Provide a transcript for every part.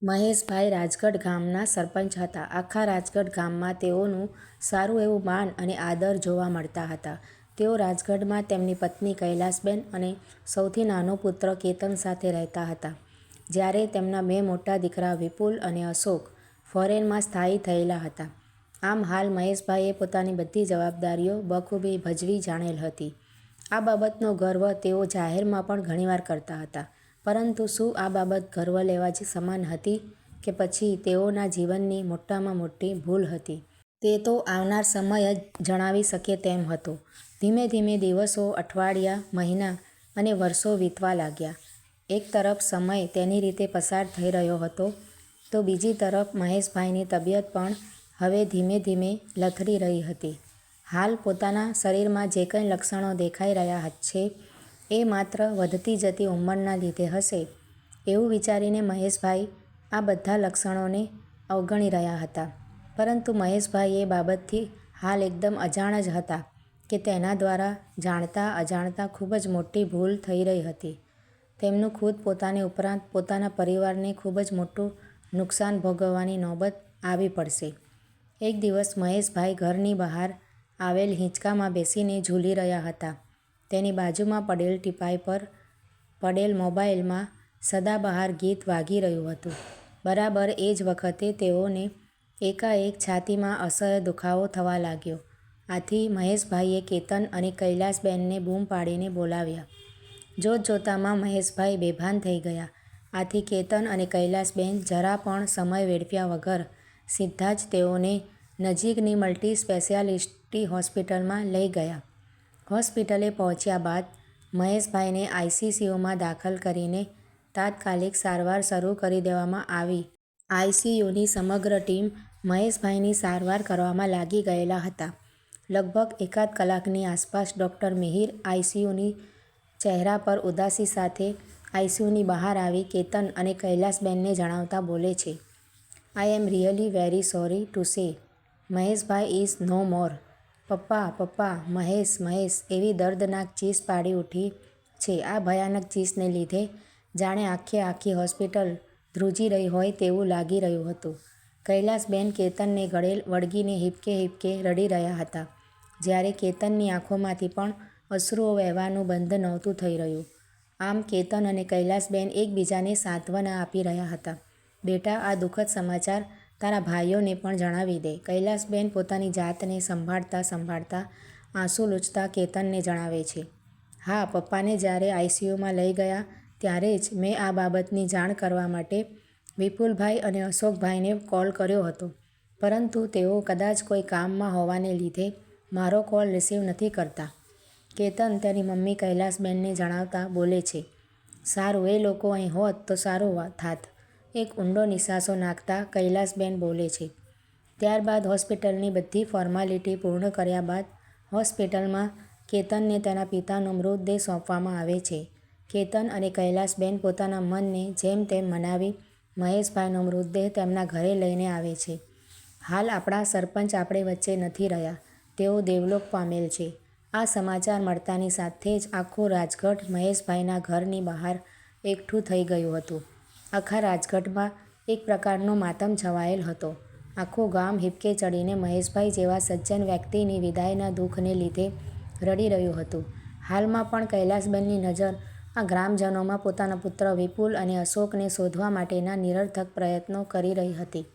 મહેશભાઈ રાજગઢ ગામના સરપંચ હતા. આખા રાજગઢ ગામમાં તેઓનું સારું એવું માન અને આદર જોવા મળતા હતા. તેઓ રાજગઢમાં તેમની પત્ની કૈલાસબેન અને સૌથી નાનો પુત્ર કેતન સાથે રહેતા હતા. જ્યારે તેમના બે મોટા દીકરા વિપુલ અને અશોક ફોરેનમાં સ્થાયી થયેલા હતા. આમ હાલ મહેશભાઈએ પોતાની બધી જવાબદારીઓ બખૂબી ભજવી જાણેલ હતી. આ બાબતનો ગર્વ તેઓ જાહેરમાં પણ ઘણીવાર કરતા હતા. પરંતુ શું આ બાબત ગર્વ લેવા જ સમાન હતી કે પછી તેઓના જીવનની મોટામાં મોટી ભૂલ હતી? તે તો આવનાર સમય જ જણાવી શકે તેમ હતો. ધીમે ધીમે દિવસો, અઠવાડિયા, મહિના અને વર્ષો વીતવા લાગ્યા. એક તરફ સમય તેની રીતે પસાર થઈ રહ્યો હતો તો બીજી તરફ મહેશભાઈની તબિયત પણ હવે ધીમે ધીમે લથડી રહી હતી. હાલ પોતાના શરીરમાં જે કંઈ લક્ષણો દેખાઈ રહ્યા છે એ માત્ર વધતી જતી ઉંમરના લીધે હશે એવું વિચારીને મહેશભાઈ આ બધા લક્ષણોને અવગણી રહ્યા હતા. પરંતુ મહેશભાઈ એ બાબતથી હાલ એકદમ અજાણ જ હતા કે તેના દ્વારા જાણતા અજાણતા ખૂબ જ મોટી ભૂલ થઈ રહી હતી. તેમનું ખુદ પોતાને ઉપરાંત પોતાના પરિવારને ખૂબ જ મોટું નુકસાન ભોગવવાની નોબત આવી પડશે. એક દિવસ મહેશભાઈ ઘરની બહાર આવેલ હિંચકામાં બેસીને ઝૂલી રહ્યા હતા. તેની બાજુમાં પડેલ ટીપાઈ પર પડેલ મોબાઈલમાં સદાબહાર ગીત વાગી રહ્યું હતું. બરાબર એ જ વખતે તેઓને એકાએક છાતીમાં અસહ્ય દુખાવો થવા લાગ્યો. આથી મહેશભાઈએ કેતન અને કૈલાસબેનને બૂમ પાડીને બોલાવ્યા. જોતજોતામાં મહેશભાઈ બેભાન થઈ ગયા. આથી કેતન અને કૈલાસબેન જરા પણ સમય વેડફ્યા વગર સીધા જ તેઓને નજીકની મલ્ટી સ્પેશિયાલિટી હોસ્પિટલમાં લઈ ગયા. હોસ્પિટલે પહોંચ્યા બાદ મહેશભાઈને આઈસીયુમાં દાખલ કરીને તાત્કાલિક સારવાર શરૂ કરી દેવામાં આવી. આઈસીયુની સમગ્ર ટીમ મહેશભાઈની સારવાર કરવામાં લાગી ગયેલા હતા. લગભગ એકાદ કલાકની આસપાસ ડૉક્ટર મિહિર આઈસીયુની ચહેરા પર ઉદાસી સાથે આઈસીયુની બહાર આવી કેતન અને કૈલાસબેનને જણાવતા બોલે છે, "I am really very sorry to say Maheshbhai is નો મોર." "પપ્પા, પપ્પા, મહેશ, મહેશ" એવી દર્દનાક ચીસ પાડી ઉઠી છે. આ ભયાનક ચીસને લીધે જાણે આખી હોસ્પિટલ ધ્રુજી રહી હોય તેવું લાગી રહ્યું હતું. કૈલાસબેન કેતનને ગળે વળગીને હિબકે હિબકે રડી રહ્યા હતા. જ્યારે કેતનની આંખોમાંથી પણ અશ્રુઓ વહેવાનું બંધ નહોતું થઈ રહ્યું. આમ કેતન અને કૈલાસબેન એકબીજાને સાંત્વના આપી રહ્યા હતા. "બેટા, આ દુઃખદ સમાચાર તારા ભાઈઓને પણ જણાવી દે." કૈલાસબેન પોતાની જાતને સંભાળતા સંભાળતા આંસુ લૂછતા કેતનને જણાવે છે, "હા, પપ્પાને જ્યારે આઈસીયુમાં લઈ ગયા ત્યારે જ મેં આ બાબતની જાણ કરવા માટે વિપુલભાઈ અને અશોકભાઈને કોલ કર્યો હતો. પરંતુ તેઓ કદાચ કોઈ કામમાં હોવાને લીધે મારો કોલ રિસીવ નથી કરતા." કેતન તેની મમ્મી કૈલાસબેનને જણાવતા બોલે છે, "સારું, એ લોકો અહીં હોત તો સારું થાત." એક ઊંડો નિસાસો નાખતા કૈલાસબેન બોલે છે. ત્યારબાદ હોસ્પિટલની બધી ફોર્માલિટી પૂર્ણ કર્યા બાદ હોસ્પિટલમાં કેતનને તેના પિતાનો મૃતદેહ સોંપવામાં આવે છે. કેતન અને કૈલાસબેન પોતાના મનને જેમ તેમ મનાવી મહેશભાઈનો મૃતદેહ તેમના ઘરે લઈને આવે છે. હાલ આપણા સરપંચ આપણી વચ્ચે નથી રહ્યા. તેઓ દેવલોક પામેલ છે. આ સમાચાર મળતાની સાથે જ આખું રાજગઢ મહેશભાઈના ઘરની બહાર એકઠું થઈ ગયું હતું. આખા રાજગઢમાં એક પ્રકારનો માતમ છવાયેલ હતો. આખું ગામ હિબકે ચડીને મહેશભાઈ જેવા સજ્જન વ્યક્તિની વિદાયના દુઃખને લીધે રડી રહ્યું હતું. હાલમાં પણ કૈલાસબેનની નજર આ ગ્રામજનોમાં પોતાના પુત્ર વિપુલ અને અશોકને શોધવા માટેના નિરર્થક પ્રયત્નો કરી રહી હતી.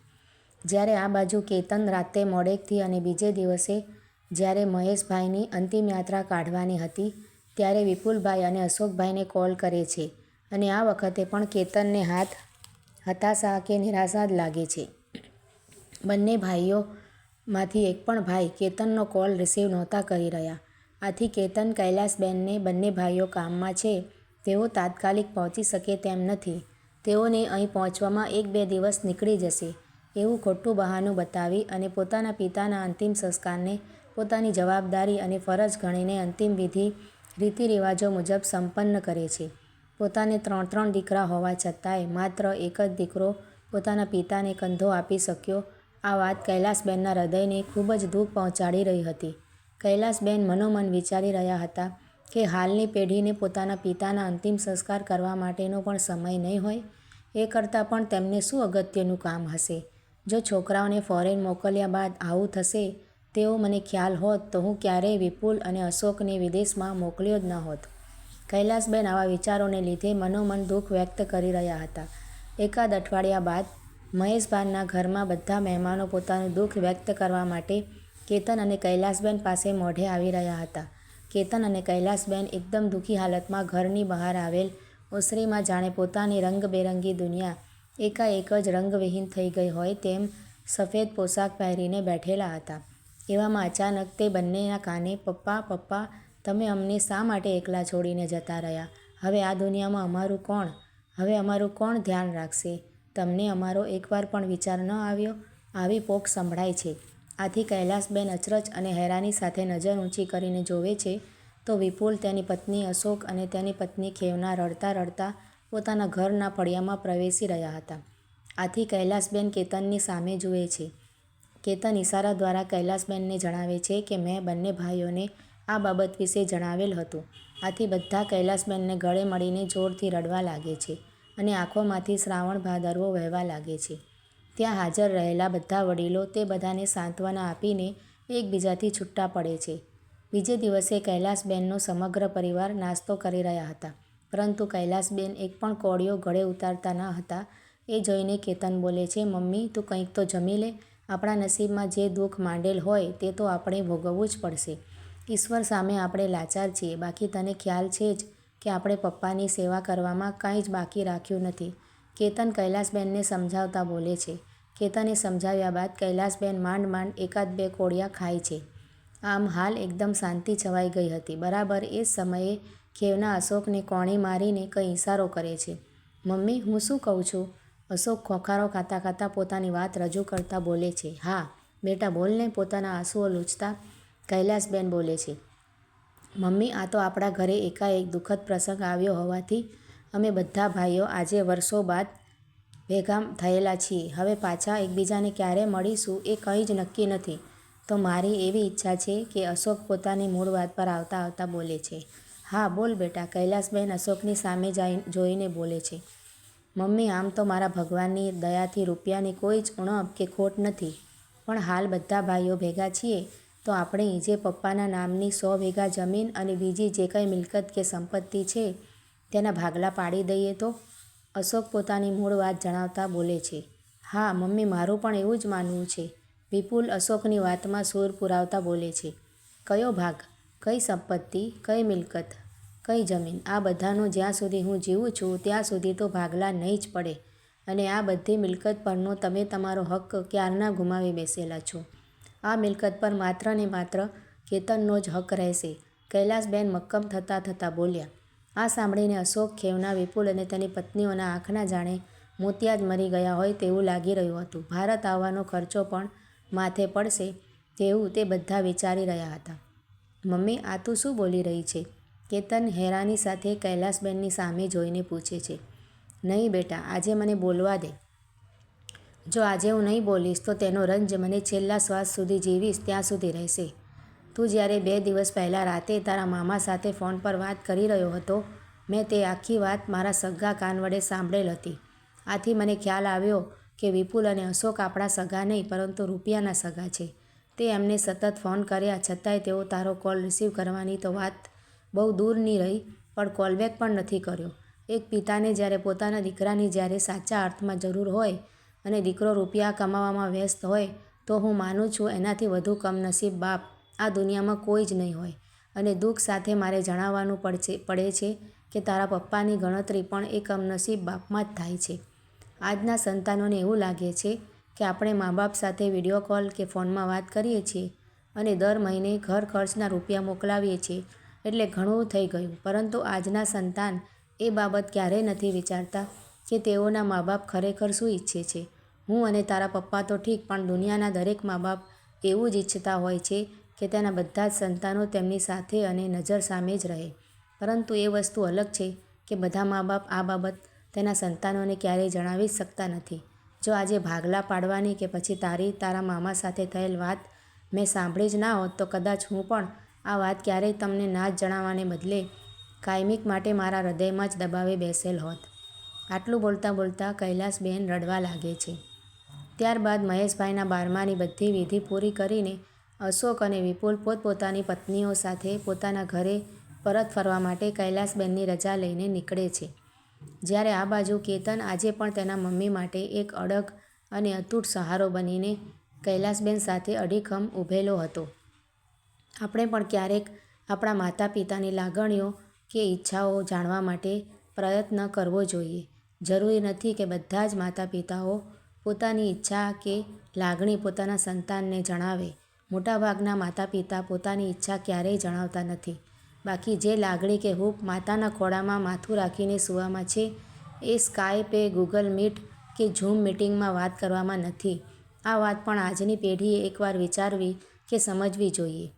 જ્યારે આ બાજુ કેતન રાતે મોડેકથી અને બીજે દિવસે જ્યારે મહેશભાઈની અંતિમ યાત્રા કાઢવાની હતી ત્યારે વિપુલભાઈ અને અશોકભાઈને કોલ કરે છે અને આ વખતે પણ કેતનને હાથ હતાશા કે નિરાશા જ લાગે છે. બંને ભાઈઓમાંથી એક પણ ભાઈ કેતનનો કોલ રિસીવ નહોતા કરી રહ્યા. આથી કેતન કૈલાસબેનને બંને ભાઈઓ કામમાં છે, તેઓ તાત્કાલિક પહોંચી શકે તેમ નથી. તેઓને અહીં પહોંચવામાં 1-2 દિવસ નીકળી જશે એવું ખોટું બહાનું બતાવી અને પોતાના પિતાના અંતિમ સંસ્કારને પોતાની જવાબદારી અને ફરજ ગણીને અંતિમ વિધિ રીતિરિવાજો મુજબ સંપન્ન કરે છે. પોતાને 3 દીકરા હોવા છતાંય માત્ર એક જ દીકરો પોતાના પિતાને કંધો આપી શક્યો. આ વાત કૈલાસબેનના હૃદયને ખૂબ જ દુઃખ પહોંચાડી રહી હતી. કૈલાસબેન મનોમન વિચારી રહ્યા હતા કે હાલની પેઢીને પોતાના પિતાના અંતિમ સંસ્કાર કરવા માટેનો પણ સમય નહીં હોય. એ કરતાં પણ તેમને શું અગત્યનું કામ હશે? જો છોકરાઓને ફોરેન મોકલ્યા બાદ આવું થશે તેવો મને ખ્યાલ હોત તો હું ક્યારેય વિપુલ અને અશોકને વિદેશમાં મોકલ્યો જ ન હોત. કૈલાસબેન આવા વિચારોને લીધે મનોમન દુઃખ વ્યક્ત કરી રહ્યા હતા. એકાદ અઠવાડિયા બાદ મહેશભાનના ઘરમાં બધા મહેમાનો પોતાનું દુઃખ વ્યક્ત કરવા માટે કેતન અને કૈલાસબેન પાસે મોઢે આવી રહ્યા હતા. કેતન અને કૈલાસબેન એકદમ દુઃખી હાલતમાં ઘરની બહાર આવેલ ઓસરીમાં જાણે પોતાની રંગબેરંગી દુનિયા એકાએક જ રંગવિહીન થઈ ગઈ હોય તેમ સફેદ પોશાક પહેરીને બેઠેલા હતા. એવામાં અચાનક તે બંનેના કાને પપ્પા પપ્પા તમે અમને શા માટે એકલા છોડીને જતા રહ્યા? હવે આ દુનિયામાં અમારું કોણ ધ્યાન રાખશે? તમને અમારો એકવાર પણ વિચાર ન આવ્યો? આવી પોક સંભળાય છે. આથી કૈલાસબેન અચરજ અને હેરાની સાથે નજર ઊંચી કરીને જોવે છે તો વિપુલ, તેની પત્ની અશોક અને તેની પત્ની ખેવના રડતા રડતા પોતાના ઘરના ફળિયામાં પ્રવેશી રહ્યા હતા. આથી કૈલાસબેન કેતનની સામે જુએ છે. કેતન ઇશારા દ્વારા કૈલાસબેનને જણાવે છે કે મેં બંને ભાઈઓને આ બાબત વિશે જણાવેલ હતું. આથી બધા કૈલાસબેનને ગળે મળીને જોરથી રડવા લાગે છે અને આંખોમાંથી શ્રાવણ ભાદરવો વહેવા લાગે છે. ત્યાં હાજર રહેલા બધા વડીલો તે બધાને સાંત્વના આપીને એકબીજાથી છૂટા પડે છે. બીજે દિવસે કૈલાસબેનનો સમગ્ર પરિવાર નાસ્તો કરી રહ્યા હતા, પરંતુ કૈલાસબેન એક પણ કોળિયો ગળે ઉતારતા ન હતા. એ જોઈને કેતન બોલે છે, મમ્મી તું કંઈક તો જમી લે. આપણા નસીબમાં જે દુઃખ માંડેલ હોય તે તો આપણે ભોગવવું જ પડશે. ઈશ્વર સામે આપણે લાચાર છીએ. બાકી તને ખ્યાલ છે જ કે આપણે પપ્પાની સેવા કરવામાં કાંઈ જ બાકી રાખ્યું નથી. કેતન કૈલાસબેનને સમજાવતા બોલે છે. કેતને સમજાવ્યા બાદ કૈલાસબેન માંડ માંડ એકાદ બે કોળિયા ખાય છે. આમ હાલ એકદમ શાંતિ છવાઈ ગઈ હતી. બરાબર એ જ સમયે ખેવના અશોકને કોણી મારીને કંઈ ઈશારો કરે છે. મમ્મી હું શું કહું છું? અશોક ખોખારો ખાતા ખાતા પોતાની વાત રજૂ કરતા બોલે છે. હા બેટા બોલને, પોતાના આંસુઓ લૂછતા કૈલાસબેન બોલે છે. મમ્મી આ તો આપણા ઘરે એકાએક દુઃખદ પ્રસંગ આવ્યો હોવાથી અમે બધા ભાઈઓ આજે વર્ષો બાદ ભેગા થયેલા છીએ. હવે પાછા એકબીજાને ક્યારે મળીશું એ કંઈ જ નક્કી નથી. તો મારી એવી ઈચ્છા છે કે અશોક પોતાની મૂળ વાત પર આવતા આવતા બોલે છે. હા બોલ બેટા, કૈલાસબેન અશોકની સામે જોઈને બોલે છે. મમ્મી આમ તો મારા ભગવાનની દયાથી રૂપિયાની કોઈ જ ઉણપ કે ખોટ નથી, પણ હાલ બધા ભાઈઓ ભેગા છીએ તો આપણે જે પપ્પાના નામની 100 વીઘા જમીન અને બીજી જે કંઈ મિલકત કે સંપત્તિ છે તેના ભાગલા પાડી દઈએ તો? અશોક પોતાની મૂળ વાત જણાવતા બોલે છે. હા મમ્મી મારું પણ એવું જ માનવું છે. વિપુલ અશોકની વાતમાં સૂર પુરાવતા બોલે છે. કયો ભાગ? કઈ સંપત્તિ? કઈ મિલકત? કઈ જમીન? આ બધાનો જ્યાં સુધી હું જીવું છું ત્યાં સુધી તો ભાગલા નહીં જ પડે, અને આ બધી મિલકત પરનો તમે તમારો હક ક્યારના ગુમાવી બેસેલા છો. આ મિલકત પર માત્ર ને માત્ર કેતનનો જ હક રહેશે. કૈલાસબેન મક્કમ થતાં બોલ્યા. આ સાંભળીને અશોક, ખેવના, વિપુલ અને તેની પત્નીઓના આંખના જાણે મોતિયા જ મરી ગયા હોય તેવું લાગી રહ્યું હતું. ભારત આવવાનો ખર્ચો પણ માથે પડશે તેવું તે બધા વિચારી રહ્યા હતા. મમ્મી આ તું શું બોલી રહી છે? કેતન હેરાની સાથે કૈલાસબેનની સામે જોઈને પૂછે છે. નહીં બેટા, આજે મને બોલવા દે. જો આજે હું નહીં બોલીશ તો તેનો રંજ મને છેલ્લા શ્વાસ સુધી જીવીશ ત્યાં સુધી રહેશે. તું જ્યારે 2 દિવસ પહેલાં રાતે તારા મામા સાથે ફોન પર વાત કરી રહ્યો હતો, મેં તે આખી વાત મારા સગા કાન વડે સાંભળેલ હતી. આથી મને ખ્યાલ આવ્યો કે વિપુલ અને અશોક આપણા સગા નહીં પરંતુ રૂપિયાના સગા છે. તે એમને સતત ફોન કર્યા છતાંય તેઓ તારો કોલ રિસીવ કરવાની તો વાત બહુ દૂરની રહી, પણ કોલબેક પણ નથી કર્યો. એક પિતાને જ્યારે પોતાના દીકરાની જ્યારે સાચા અર્થમાં જરૂર હોય અને દીકરો રૂપિયા કમાવામાં વ્યસ્ત હોય તો હું માનું છું એનાથી વધુ કમનસીબ બાપ આ દુનિયામાં કોઈ જ નહીં હોય. અને દુઃખ સાથે મારે જણાવવાનું પડે છે કે તારા પપ્પાની ગણતરી પણ એ કમનસીબ બાપમાં જ થાય છે. આજના સંતાનોને એવું લાગે છે કે આપણે મા બાપ સાથે વિડીયો કોલ કે ફોનમાં વાત કરીએ છીએ અને દર મહિને ઘર ખર્ચના રૂપિયા મોકલાવીએ છીએ એટલે ઘણું થઈ ગયું, પરંતુ આજના સંતાન એ બાબત ક્યારેય નથી વિચારતા કે તેઓના મા બાપ ખરેખર શું ઈચ્છે છે. હું અને તારા પપ્પા તો ઠીક, પણ દુનિયાના દરેક મા બાપ એવું જ ઈચ્છતા હોય છે કે તેના બધા જ સંતાનો તેમની સાથે અને નજર સામે જ રહે. પરંતુ એ વસ્તુ અલગ છે કે બધા મા બાપ આ બાબત તેના સંતાનોને ક્યારેય જણાવી જ શકતા નથી. જો આજે ભાગલા પાડવાની કે પછી તારા મામા સાથે થયેલ વાત મેં સાંભળી જ ના હોત તો કદાચ હું પણ આ વાત ક્યારેય તમને ના જ જણાવવાને બદલે કાયમિક માટે મારા હૃદયમાં જ દબાવી બેસેલ હોત. આટલું બોલતાં બોલતાં કૈલાસબેન રડવા લાગે છે. ત્યારબાદ મહેશભાઈના 12માની બધી વિધિ પૂરી કરીને અશોક અને વિપુલ પોતપોતાની પત્નીઓ સાથે પોતાના ઘરે પરત ફરવા માટે કૈલાસબેનની રજા લઈને નીકળે છે. જ્યારે આ બાજુ કેતન આજે પણ તેના મમ્મી માટે એક અડગ અને અતૂટ સહારો બનીને કૈલાસબેન સાથે અડીખમ ઊભેલો હતો. આપણે પણ ક્યારેક આપણા માતા પિતાની લાગણીઓ કે ઈચ્છાઓ જાણવા માટે પ્રયત્ન કરવો જોઈએ. જરૂરી નથી કે બધા જ માતા પિતાઓ પોતાની ઈચ્છા કે લાગણી પોતાના સંતાનને જણાવે. મોટાભાગના માતા પિતા પોતાની ઈચ્છા ક્યારેય જણાવતા નથી. બાકી જે લાગણી કે હૂંફ માતાના ખોળામાં માથું રાખીને સૂવામાં છે એ સ્કાયપે, ગૂગલ મીટ કે ઝૂમ મિટિંગમાં વાત કરવામાં નથી. આ વાત પણ આજની પેઢીએ એકવાર વિચારવી કે સમજવી જોઈએ.